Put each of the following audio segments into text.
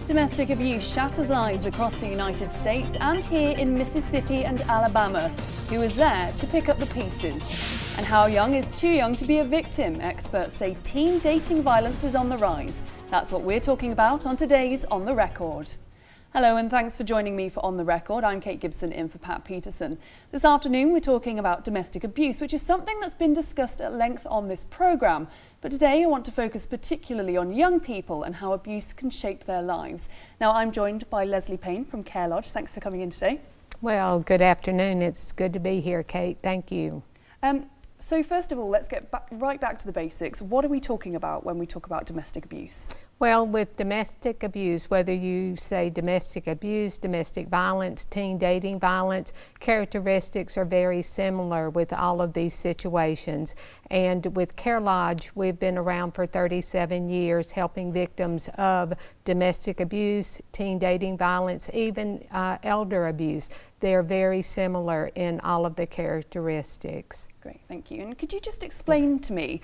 Domestic abuse shatters lives across the United States and here in Mississippi and Alabama. Who is there to pick up the pieces? And how young is too young to be a victim? Experts say teen dating violence is on the rise. That's what we're talking about on today's On the Record. Hello and thanks for joining me for On the Record. I'm Kate Gibson in for Pat Peterson. This afternoon we're talking about domestic abuse, which is something that's been discussed at length on this programme. But today I want to focus particularly on young people and how abuse can shape their lives. Now I'm joined by Leslie Payne from Care Lodge. Thanks for coming in today. Well, good afternoon. It's good to be here, Kate. Thank you. So first of all, let's get right back to the basics. What are we talking about when we talk about domestic abuse? Well, with domestic abuse, whether you say domestic abuse, domestic violence, teen dating violence, characteristics are very similar with all of these situations. And with Care Lodge, we've been around for 37 years helping victims of domestic abuse, teen dating violence, even elder abuse. They're very similar in all of the characteristics. Great, thank you. And could you just explain to me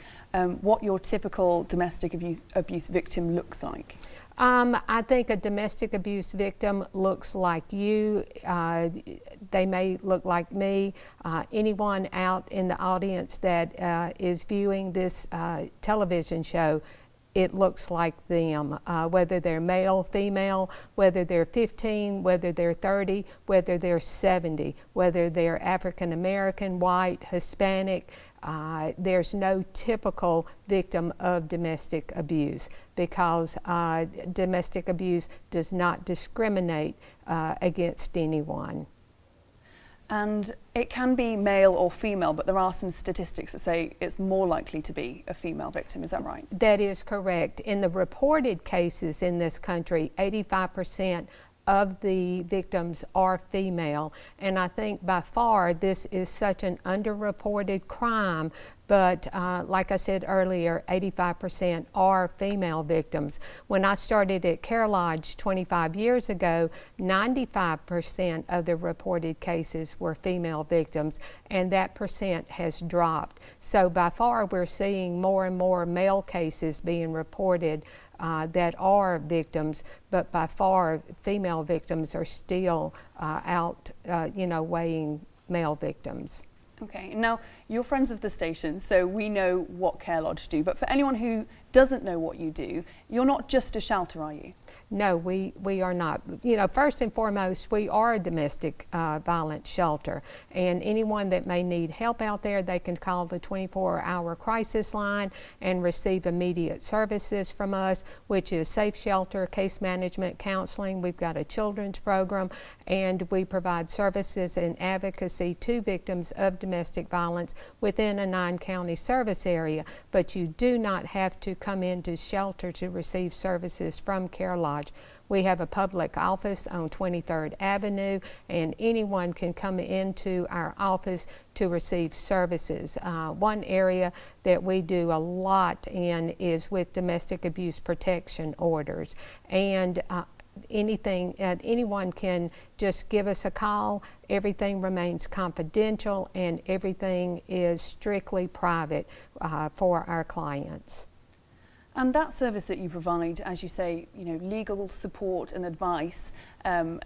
what your typical domestic abuse victim looks like? I think a domestic abuse victim looks like you. They may look like me. Anyone out in the audience that is viewing this television show, it looks like them, whether they're male, female, whether they're 15, whether they're 30, whether they're 70, whether they're African American, white, Hispanic. There's no typical victim of domestic abuse because domestic abuse does not discriminate against anyone. And it can be male or female, but there are some statistics that say it's more likely to be a female victim. Is that right? That is correct. In the reported cases in this country, 85% of the victims are female, and I think by far this is such an underreported crime, but like I said earlier, 85% are female victims. When I started at Care Lodge 25 years ago, 95% of the reported cases were female victims, and that percent has dropped. So by far we're seeing more and more male cases being reported that are victims, but by far female victims are still outweighing male victims. Okay, now you're friends of the station, so we know what Care Lodge do, but for anyone who doesn't know what you do, you're not just a shelter, are you? No, we are not. You know, first and foremost, we are a domestic violence shelter, and anyone that may need help out there, they can call the 24-hour crisis line and receive immediate services from us, which is safe shelter, case management, counseling. We've got a children's program, and we provide services and advocacy to victims of domestic violence within a 9-county service area, but you do not have to come into shelter to receive services from Care Lodge. We have a public office on 23rd Avenue, and anyone can come into our office to receive services. One area that we do a lot in is with domestic abuse protection orders, and anyone can just give us a call. Everything remains confidential and everything is strictly private for our clients. And that service that you provide, as you say, legal support and advice, and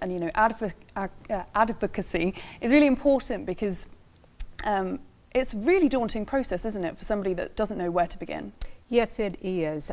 advocacy is really important because it's a really daunting process, isn't it, for somebody that doesn't know where to begin? Yes, it is.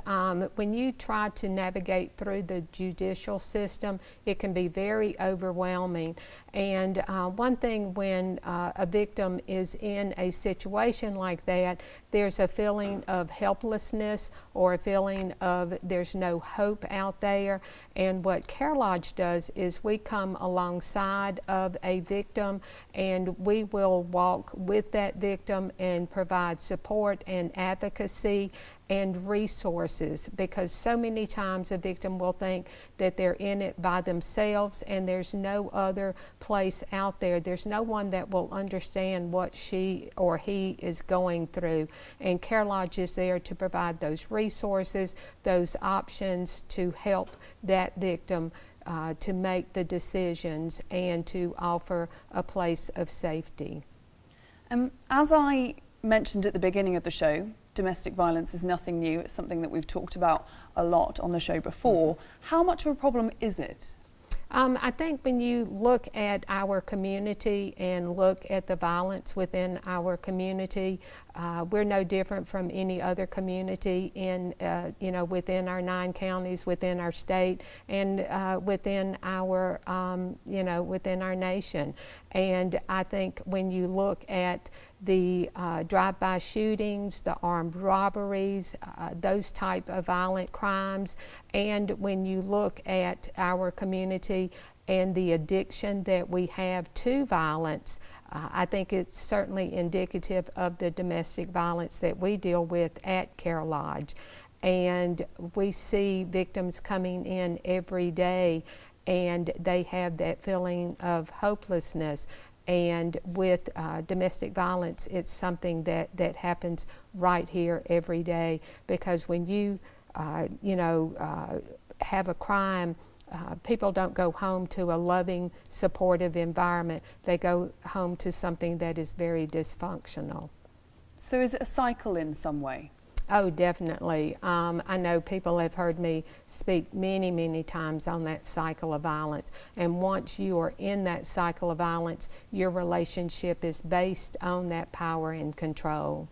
When you try to navigate through the judicial system, it can be very overwhelming. And one thing when a victim is in a situation like that, there's a feeling of helplessness or a feeling of there's no hope out there. And what Care Lodge does is we come alongside of a victim and we will walk with that victim and provide support and advocacy and resources, because so many times a victim will think that they're in it by themselves and there's no other place out there. There's no one that will understand what she or he is going through, and Care Lodge is there to provide those resources, those options to help that victim to make the decisions and to offer a place of safety. As I mentioned at the beginning of the show, domestic violence is nothing new. It's something that we've talked about a lot on the show before. How much of a problem is it? I think when you look at our community and look at the violence within our community, we're no different from any other community in, within our 9 counties, within our state, and within our, within our nation. And I think when you look at the drive-by shootings, the armed robberies, those type of violent crimes, and when you look at our community and the addiction that we have to violence, I think it's certainly indicative of the domestic violence that we deal with at Care Lodge. And we see victims coming in every day, and they have that feeling of hopelessness. And with domestic violence, it's something that happens right here every day, because when you, have a crime, people don't go home to a loving, supportive environment. They go home to something that is very dysfunctional. So is it a cycle in some way? Oh, definitely. I know people have heard me speak many, many times on that cycle of violence. And once you are in that cycle of violence, your relationship is based on that power and control.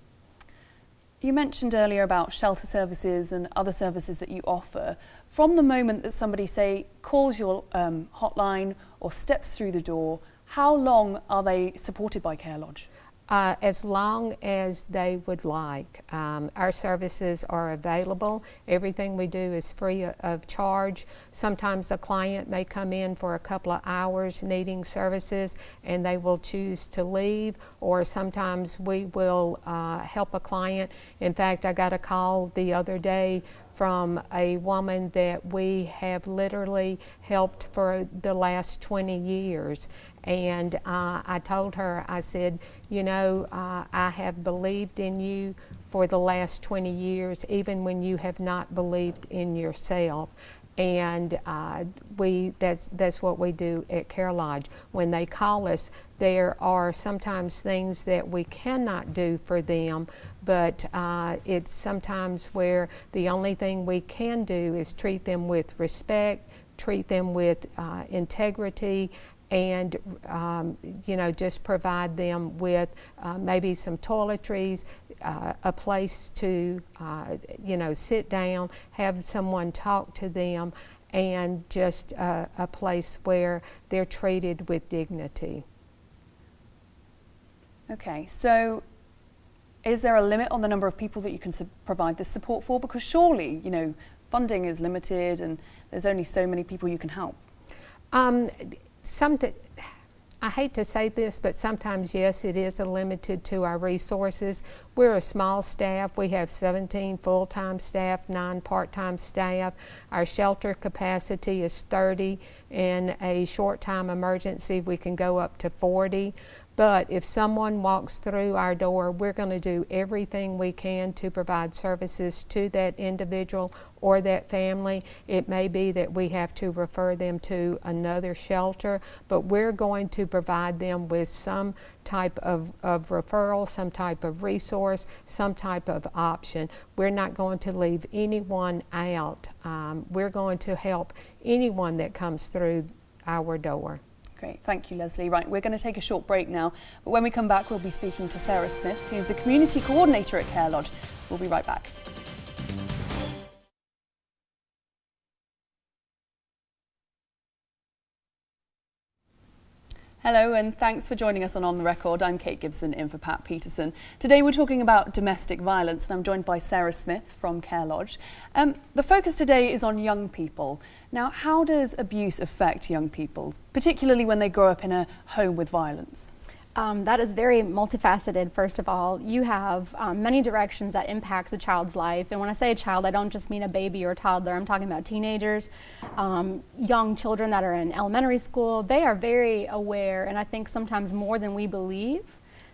You mentioned earlier about shelter services and other services that you offer. From the moment that somebody, say, calls your hotline or steps through the door, how long are they supported by Care Lodge? As long as they would like. Our services are available. Everything we do is free of charge. Sometimes a client may come in for a couple of hours needing services and they will choose to leave, or sometimes we will help a client. In fact, I got a call the other day from a woman that we have literally helped for the last 20 years. And I told her, I said, I have believed in you for the last 20 years, even when you have not believed in yourself. And that's what we do at Care Lodge. When they call us, there are sometimes things that we cannot do for them, but it's sometimes where the only thing we can do is treat them with respect, treat them with integrity, and just provide them with maybe some toiletries, a place to sit down, have someone talk to them, and just a place where they're treated with dignity. Okay, so is there a limit on the number of people that you can provide this support for? Because surely, funding is limited and there's only so many people you can help. I hate to say this, but sometimes, yes, it is limited to our resources. We're a small staff. We have 17 full-time staff, 9 part-time staff. Our shelter capacity is 30. In a short-time emergency, we can go up to 40. But if someone walks through our door, we're going to do everything we can to provide services to that individual or that family. It may be that we have to refer them to another shelter, but we're going to provide them with some type of referral, some type of resource, some type of option. We're not going to leave anyone out. We're going to help anyone that comes through our door. Great, thank you, Leslie. Right, we're going to take a short break now, but when we come back, we'll be speaking to Sarah Smith, who's the Community Coordinator at Care Lodge. We'll be right back. Hello and thanks for joining us on The Record. I'm Kate Gibson in for Pat Peterson. Today we're talking about domestic violence and I'm joined by Sarah Smith from Care Lodge. The focus today is on young people. Now, how does abuse affect young people, particularly when they grow up in a home with violence? That is very multifaceted. First of all, you have many directions that impacts a child's life. And when I say a child, I don't just mean a baby or a toddler. I'm talking about teenagers, young children that are in elementary school. They are very aware, and I think sometimes more than we believe,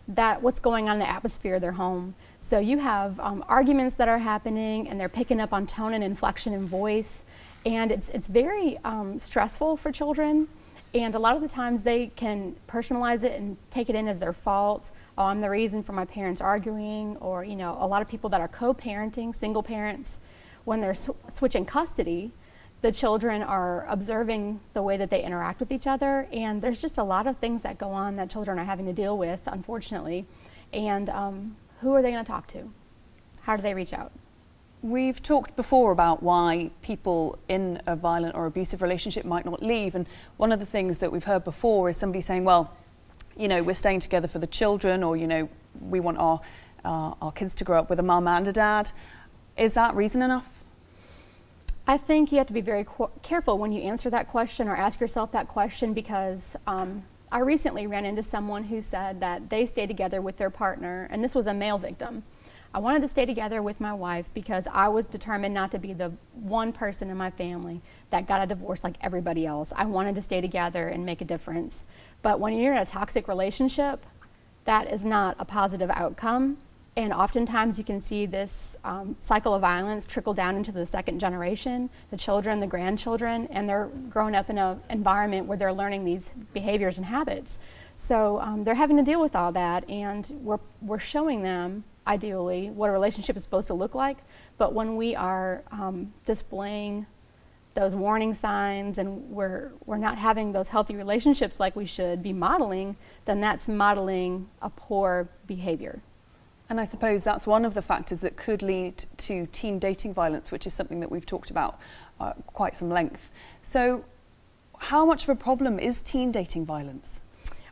that what's going on in the atmosphere of their home. So you have arguments that are happening, and they're picking up on tone and inflection and voice. And it's very stressful for children. And a lot of the times they can personalize it and take it in as their fault. oh, I'm the reason for my parents arguing, or, you know, a lot of people that are co-parenting, single parents, when they're switching custody, the children are observing the way that they interact with each other, and there's just a lot of things that go on that children are having to deal with, unfortunately. And who are they going to talk to? How do they reach out? We've talked before about why people in a violent or abusive relationship might not leave, and one of the things that we've heard before is somebody saying, well, you know, we're staying together for the children, or, you know, we want our kids to grow up with a mum and a dad. Is that reason enough? I think you have to be very careful when you answer that question or ask yourself that question, because I recently ran into someone who said that they stayed together with their partner, and this was a male victim. I wanted to stay together with my wife because I was determined not to be the one person in my family that got a divorce like everybody else. I wanted to stay together and make a difference. But when you're in a toxic relationship, that is not a positive outcome. And oftentimes you can see this cycle of violence trickle down into the second generation, the children, the grandchildren, and they're growing up in an environment where they're learning these behaviors and habits. So they're having to deal with all that, and we're showing them, ideally, what a relationship is supposed to look like. But when we are displaying those warning signs and we're not having those healthy relationships like we should be modeling, then that's modeling a poor behavior. And I suppose that's one of the factors that could lead to teen dating violence, which is something that we've talked about quite some length. So how much of a problem is teen dating violence?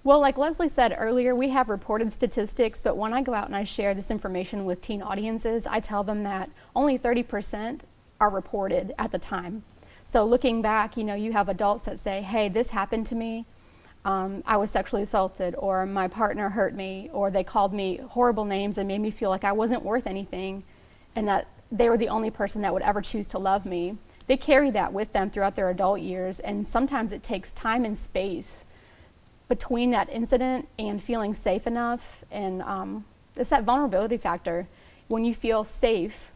Well, like Leslie said earlier, we have reported statistics, but when I go out and I share this information with teen audiences, I tell them that only 30% are reported at the time. So looking back, you know, you have adults that say, hey, this happened to me. I was sexually assaulted, or my partner hurt me, or they called me horrible names and made me feel like I wasn't worth anything, and that they were the only person that would ever choose to love me. They carry that with them throughout their adult years, and sometimes it takes time and space between that incident and feeling safe enough. And it's that vulnerability factor. When you feel safe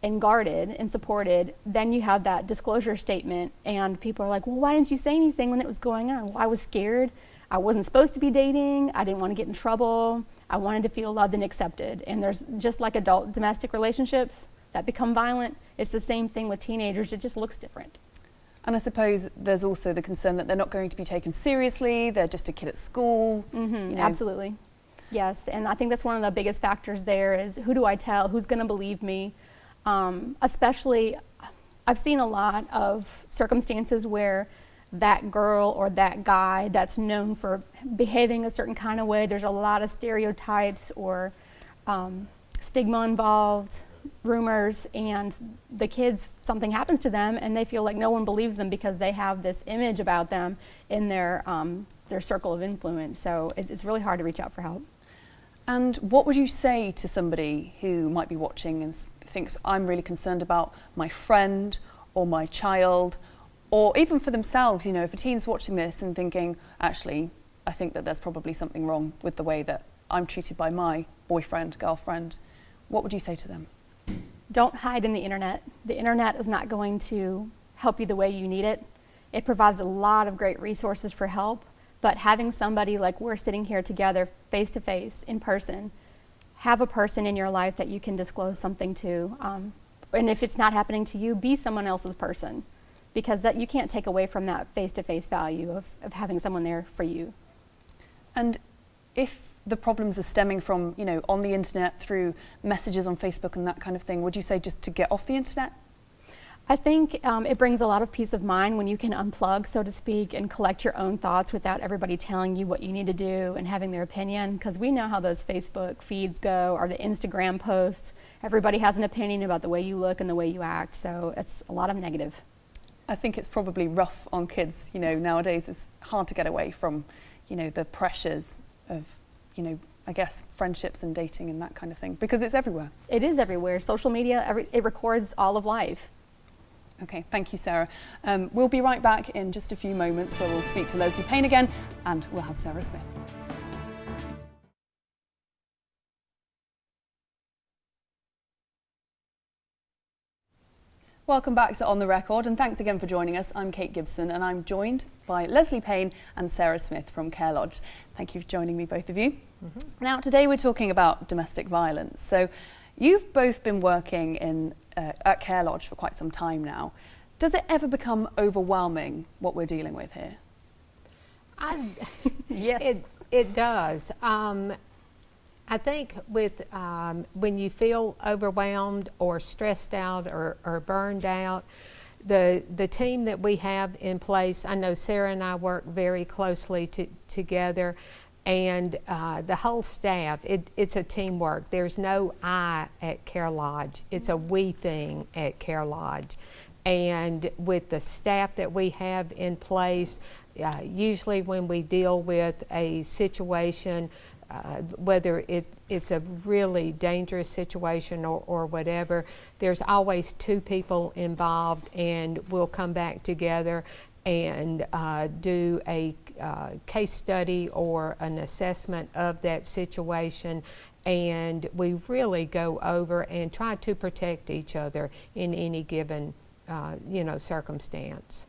and guarded and supported, then you have that disclosure statement, and people are like, well, why didn't you say anything when it was going on? Well, I was scared. I wasn't supposed to be dating. I didn't want to get in trouble. I wanted to feel loved and accepted. And there's just like adult domestic relationships that become violent, it's the same thing with teenagers. It just looks different. And I suppose there's also the concern that they're not going to be taken seriously. They're just a kid at school. Mm-hmm, you know. Absolutely. Yes, and I think that's one of the biggest factors there is, who do I tell? Who's going to believe me? Especially, I've seen a lot of circumstances where that girl or that guy that's known for behaving a certain kind of way, there's a lot of stereotypes or stigma involved, rumors, and the kids, something happens to them and they feel like no one believes them because they have this image about them in their circle of influence. So it's really hard to reach out for help. And what would you say to somebody who might be watching and thinks, I'm really concerned about my friend or my child, or even for themselves, you know, if a teen's watching this and thinking, actually, I think that there's probably something wrong with the way that I'm treated by my boyfriend, girlfriend, what would you say to them? Don't hide in the internet. The internet is not going to help you the way you need it. It provides a lot of great resources for help, but having somebody like we're sitting here together face to face in person, have a person in your life that you can disclose something to. And if it's not happening to you, be someone else's person, because that you can't take away from that face to face value of having someone there for you. And if the problems are stemming from, you know, on the internet through messages on Facebook and that kind of thing, would you say just to get off the internet? I think it brings a lot of peace of mind when you can unplug, so to speak, and collect your own thoughts without everybody telling you what you need to do and having their opinion, because we know how those Facebook feeds go or the Instagram posts. Everybody has an opinion about the way you look and the way you act, so it's a lot of negative. I think it's probably rough on kids, you know, nowadays it's hard to get away from, you know, the pressures of, you know, I guess friendships and dating and that kind of thing, because it's everywhere. It is everywhere. Social media, it records all of life. Okay, thank you, Sarah. We'll be right back in just a few moments where we'll speak to Leslie Payne again, and we'll have Sarah Smith. Welcome back to On the Record, and thanks again for joining us. I'm Kate Gibson, and I'm joined by Leslie Payne and Sarah Smith from Care Lodge. Thank you for joining me, both of you. Now, today we're talking about domestic violence. So you've both been working at Care Lodge for quite some time now. Does it ever become overwhelming what we're dealing with here? Yes. It does. I think with when you feel overwhelmed or stressed out or burned out, the team that we have in place, I know Sarah and I work very closely together, and the whole staff, it's a teamwork. There's no I at Care Lodge. It's a we thing at Care Lodge. And with the staff that we have in place, usually when we deal with a situation, whether it's a really dangerous situation or whatever, there's always two people involved, and we'll come back together and do a case study or an assessment of that situation, and we really go over and try to protect each other in any given circumstance.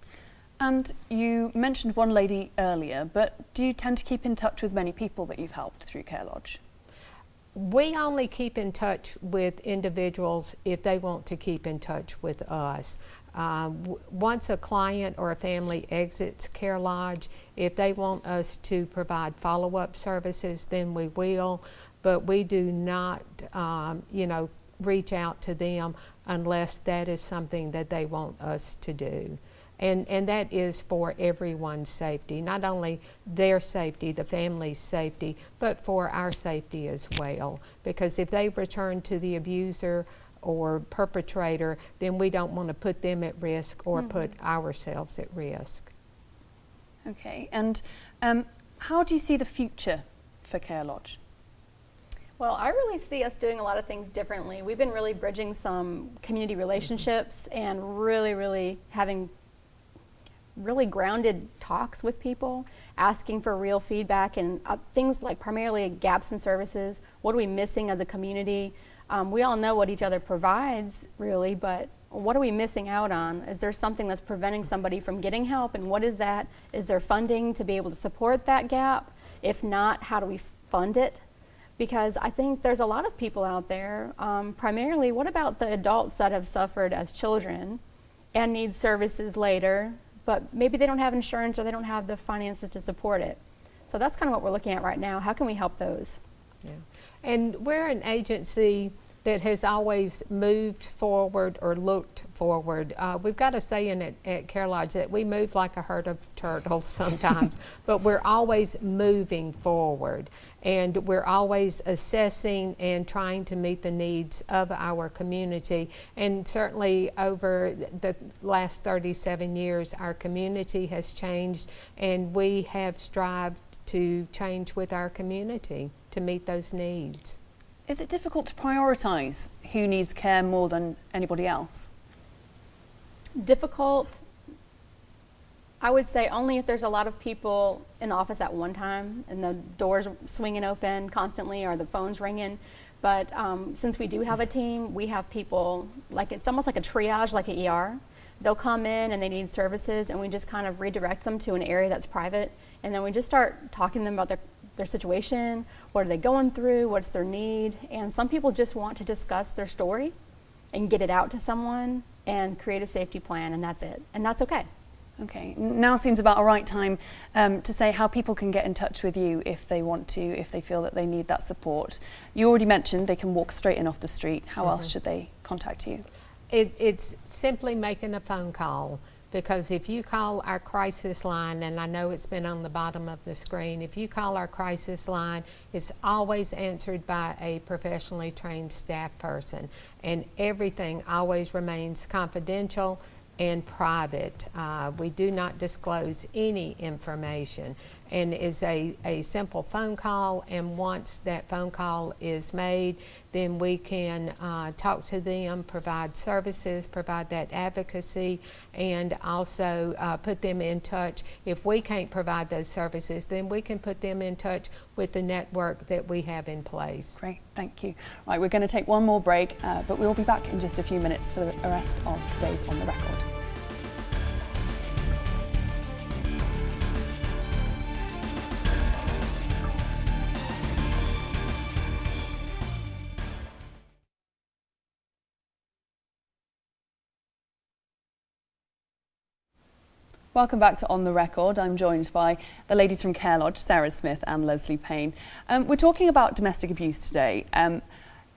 And you mentioned one lady earlier, but do you tend to keep in touch with many people that you've helped through Care Lodge? We only keep in touch with individuals if they want to keep in touch with us. Once a client or a family exits Care Lodge, if they want us to provide follow-up services, then we will, but we do not, reach out to them unless that is something that they want us to do. And that is for everyone's safety, not only their safety, the family's safety, but for our safety as well. Because if they return to the abuser or perpetrator, then we don't want to put them at risk or put ourselves at risk. Okay, and how do you see the future for Care Lodge? Well, I really see us doing a lot of things differently. We've been really bridging some community relationships and really having really grounded talks with people, asking for real feedback and things like primarily gaps in services. What are we missing as a community? We all know what each other provides, really, but what are we missing out on? Is there something that's preventing somebody from getting help, and what is that? Is there funding to be able to support that gap? If not, how do we fund it? Because I think there's a lot of people out there, primarily, what about the adults that have suffered as children and need services later, but maybe they don't have insurance or they don't have the finances to support it. So that's kind of what we're looking at right now. How can we help those? Yeah. And we're an agency that has always moved forward or looked forward. We've got a saying at Care Lodge that we move like a herd of turtles sometimes, but we're always moving forward. And we're always assessing and trying to meet the needs of our community. And certainly over the last 37 years, our community has changed, and we have strived to change with our community to meet those needs. Is it difficult to prioritise who needs care more than anybody else? Difficult, I would say only if there's a lot of people in the office at one time and the doors swinging open constantly or the phone's ringing. But since we do have a team, we have people, like it's almost like a triage, like an ER. They'll come in and they need services, and we just kind of redirect them to an area that's private, and then we just start talking to them about their situation, what are they going through, what's their need. And some people just want to discuss their story and get it out to someone and create a safety plan, and that's it. And that's okay. Okay, now seems about a right time to say how people can get in touch with you if they want to, if they feel that they need that support. You already mentioned they can walk straight in off the street. How else should they contact you? It's simply making a phone call, because if you call our crisis line, and I know it's been on the bottom of the screen, if you call our crisis line, it's always answered by a professionally trained staff person, and everything always remains confidential and private. We do not disclose any information, and it's a simple phone call, and once that phone call is made, then we can talk to them, provide services, provide that advocacy, and also put them in touch. If we can't provide those services, then we can put them in touch with the network that we have in place. Great, thank you. Right, we're going to take one more break, but we'll be back in just a few minutes for the rest of today's On the Record. Welcome back to On the Record. I'm joined by the ladies from Care Lodge, Sarah Smith and Leslie Payne. We're talking about domestic abuse today.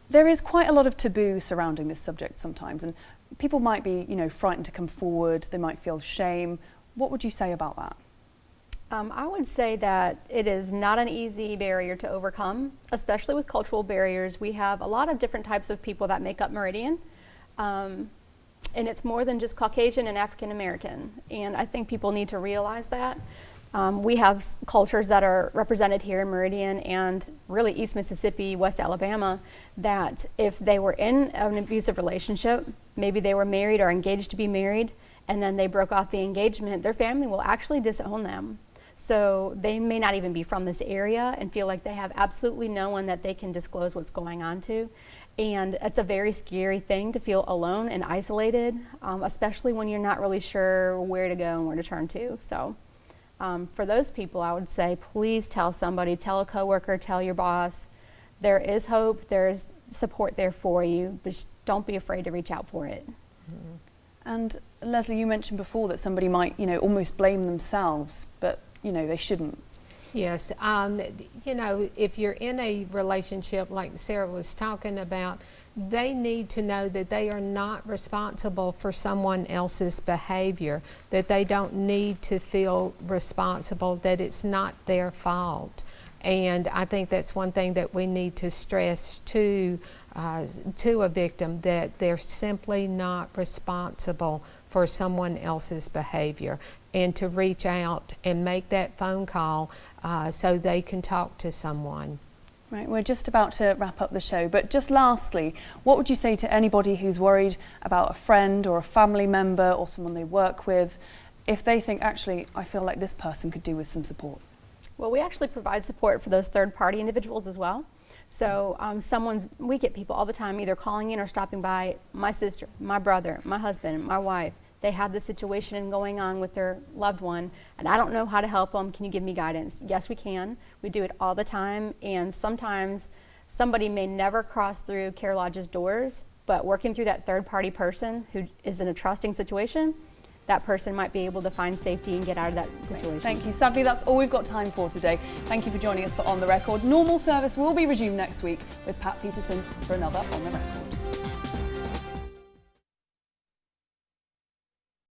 There is quite a lot of taboo surrounding this subject sometimes, and people might be, frightened to come forward. They might feel shame. What would you say about that? I would say that it is not an easy barrier to overcome, especially with cultural barriers. We have a lot of different types of people that make up Meridian. And it's more than just Caucasian and African American. And I think people need to realize that. We have cultures that are represented here in Meridian and really East Mississippi, West Alabama, that if they were in an abusive relationship, maybe they were married or engaged to be married, and then they broke off the engagement, their family will actually disown them. So they may not even be from this area and feel like they have absolutely no one that they can disclose what's going on to. And it's a very scary thing to feel alone and isolated, especially when you're not really sure where to go and where to turn to. So for those people, I would say, please tell somebody, tell a coworker, tell your boss. There is hope, there is support there for you, but don't be afraid to reach out for it. Mm-hmm. And Leslie, you mentioned before that somebody might, almost blame themselves, but, they shouldn't. Yes, if you're in a relationship like Sarah was talking about, they need to know that they are not responsible for someone else's behavior, that they don't need to feel responsible, that it's not their fault. And I think that's one thing that we need to stress to a victim, that they're simply not responsible for someone else's behavior, and to reach out and make that phone call so they can talk to someone. Right, we're just about to wrap up the show, but just lastly, what would you say to anybody who's worried about a friend or a family member or someone they work with, if they think, actually, I feel like this person could do with some support? Well, we actually provide support for those third-party individuals as well. So we get people all the time either calling in or stopping by, my sister, my brother, my husband, my wife. They have this situation going on with their loved one, and I don't know how to help them. Can you give me guidance? Yes, we can. We do it all the time, and sometimes somebody may never cross through Care Lodge's doors, but working through that third-party person who is in a trusting situation, that person might be able to find safety and get out of that situation. Thank you. Sadly, that's all we've got time for today. Thank you for joining us for On the Record. Normal service will be resumed next week with Pat Peterson for another On the Record.